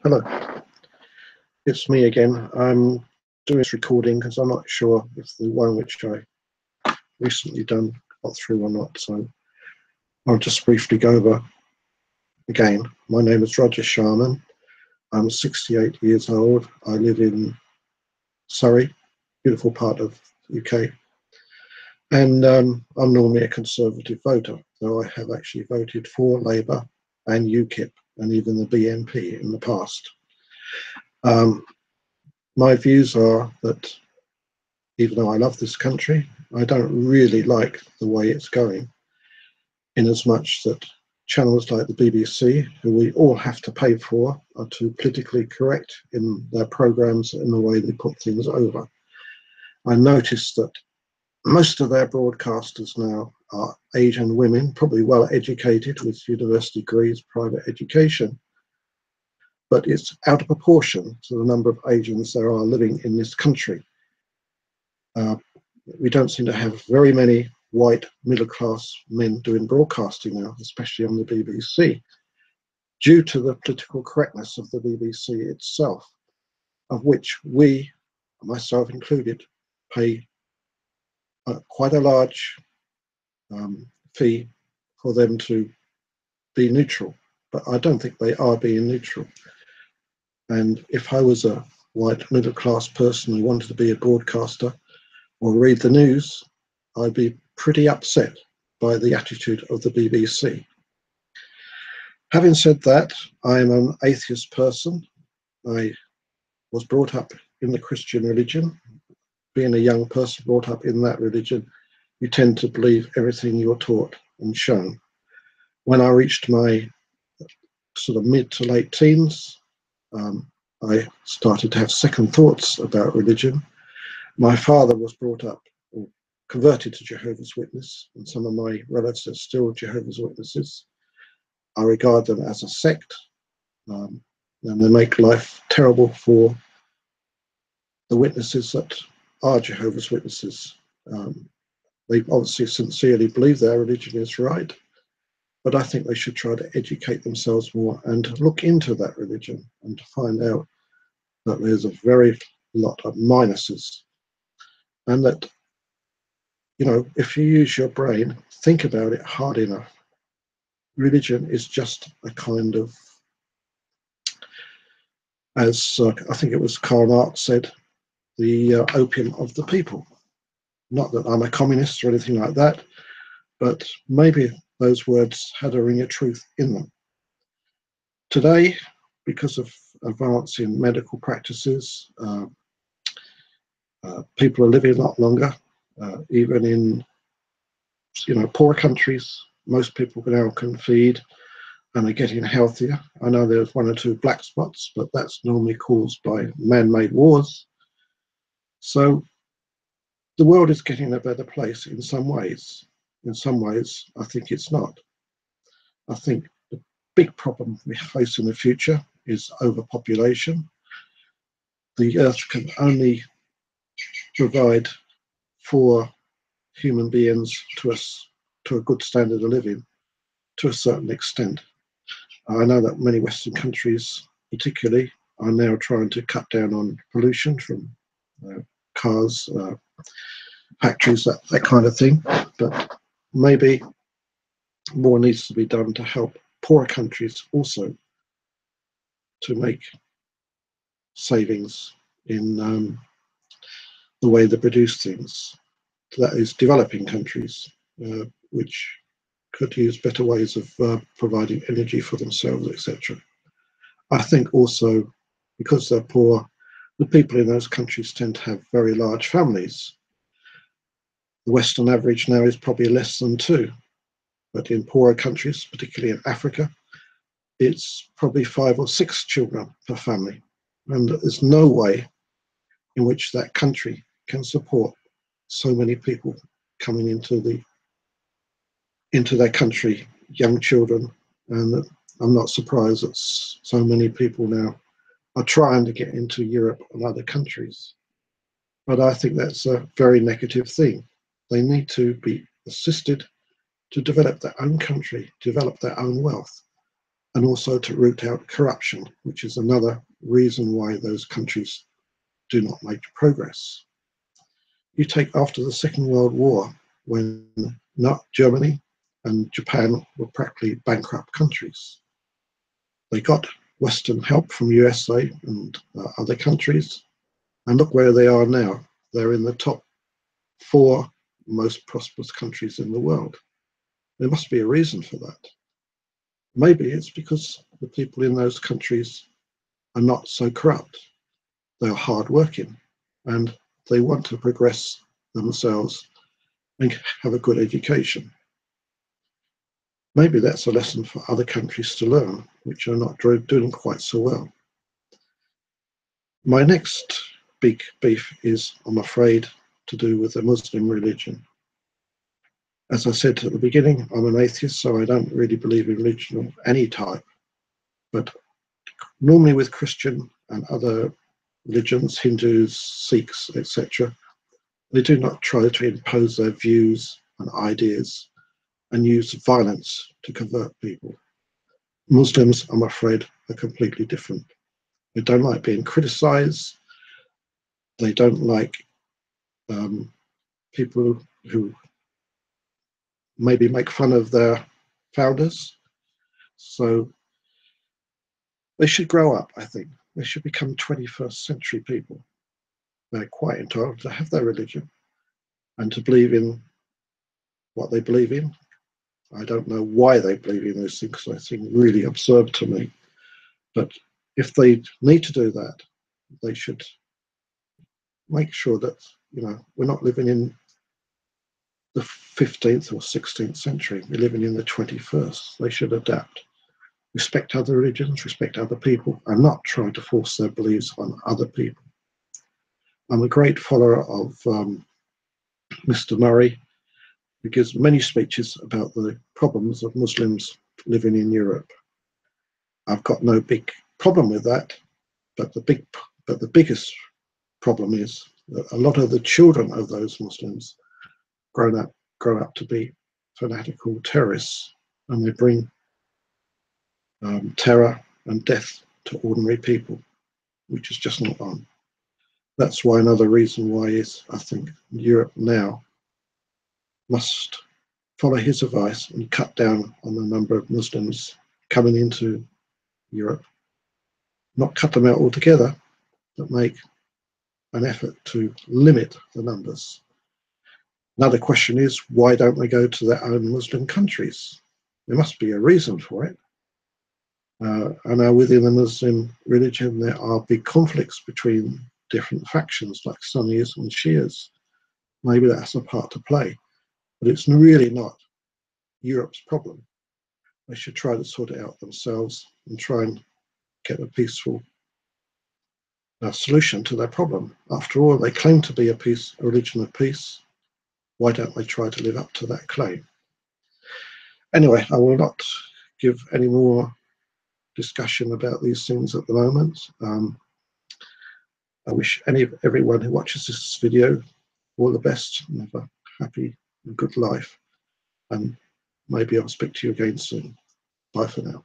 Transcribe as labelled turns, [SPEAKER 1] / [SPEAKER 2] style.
[SPEAKER 1] Hello, it's me again. I'm doing this recording because I'm not sure if the one which I recently done got through or not. So I'll just briefly go over again. My name is Roger Sharman. I'm 68 years old. I live in Surrey, beautiful part of the UK. And I'm normally a Conservative voter, though I have actually voted for Labour and UKIP and even the BNP in the past. My views are that even though I love this country, I don't really like the way it's going, in as much that channels like the BBC, who we all have to pay for, are too politically correct in their programmes and the way they put things over. I noticed that most of their broadcasters now are Asian women, probably well educated with university degrees, private education, but it's out of proportion to the number of Asians there are living in this country. We don't seem to have very many white middle-class men doing broadcasting now, especially on the BBC, due to the political correctness of the BBC itself, of which we, myself included, pay quite a large fee for them to be neutral. But I don't think they are being neutral. And if I was a white middle-class person who wanted to be a broadcaster or read the news, I'd be pretty upset by the attitude of the BBC. Having said that, I am an atheist person. I was brought up in the Christian religion. Being a young person brought up in that religion, you tend to believe everything you're taught and shown. When I reached my sort of mid to late teens, I started to have second thoughts about religion. My father was brought up or converted to Jehovah's Witness, and some of my relatives are still Jehovah's Witnesses. I regard them as a sect, and they make life terrible for the witnesses that are Jehovah's Witnesses. They obviously sincerely believe their religion is right, but I think they should try to educate themselves more and look into that religion and to find out that there's a very lot of minuses, and that, you know, if you use your brain, think about it hard enough, religion is just a kind of, as I think it was Karl Marx said, the opium of the people. Not that I'm a communist or anything like that, but maybe those words had a ring of truth in them. Today, because of advance in medical practices, people are living a lot longer, even in poorer countries. Most people now can feed and are getting healthier. I know there's one or two black spots, but that's normally caused by man-made wars. So the world is getting a better place in some ways. In some ways, I think it's not. I think the big problem we face in the future is overpopulation. The Earth can only provide for human beings to us to a good standard of living to a certain extent. I know that many Western countries, particularly, are now trying to cut down on pollution from cars, factories, that kind of thing. But maybe more needs to be done to help poorer countries also to make savings in the way they produce things. That is, developing countries, which could use better ways of providing energy for themselves, etc. I think also, because they're poor, the people in those countries tend to have very large families. The Western average now is probably less than two, but in poorer countries, particularly in Africa, it's probably 5 or 6 children per family. And there's no way in which that country can support so many people coming into their country, young children. And I'm not surprised that so many people now are trying to get into Europe and other countries. But I think that's a very negative thing. They need to be assisted to develop their own country, develop their own wealth. and also to root out corruption, which is another reason why those countries do not make progress. You take after the Second World War, when not Germany and Japan were practically bankrupt countries. They got Western help from USA and other countries, and look where they are now. They're in the top 4 most prosperous countries in the world. There must be a reason for that. Maybe it's because the people in those countries are not so corrupt. They're hardworking and they want to progress themselves and have a good education. Maybe that's a lesson for other countries to learn, which are not doing quite so well. My next big beef is, I'm afraid, to do with the Muslim religion. As I said at the beginning, I'm an atheist, so I don't really believe in religion of any type. But normally with Christian and other religions, Hindus, Sikhs, etc., they do not try to impose their views and ideas and use violence to convert people. Muslims, I'm afraid, are completely different. They don't like being criticized. They don't like people who maybe make fun of their founders. So they should grow up, I think. They should become 21st century people. They're quite entitled to have their religion and to believe in what they believe in. I don't know why they believe in those things. They seem really absurd to me. But if they need to do that, they should make sure that, we're not living in the 15th or 16th century. We're living in the 21st. They should adapt. Respect other religions, respect other people, and not try to force their beliefs on other people. I'm a great follower of Mr. Murray, who gives many speeches about the problems of Muslims living in Europe. I've got no big problem with that, but the biggest problem is that a lot of the children of those Muslims grow up to be fanatical terrorists, and they bring terror and death to ordinary people, which is just not on. That's why another reason why is, I think, Europe now must follow his advice and cut down on the number of Muslims coming into Europe. Not cut them out altogether, but make an effort to limit the numbers. Another question is, why don't they go to their own Muslim countries? There must be a reason for it. I know within the Muslim religion there are big conflicts between different factions like Sunnis and Shias. Maybe that's a part to play, but it's really not Europe's problem. They should try to sort it out themselves and try and get a peaceful solution to their problem. After all, they claim to be a religion of peace. Why don't they try to live up to that claim? Anyway, I will not give any more discussion about these things at the moment. I wish everyone who watches this video all the best and have a happy and good life. And maybe I'll speak to you again soon. Bye for now.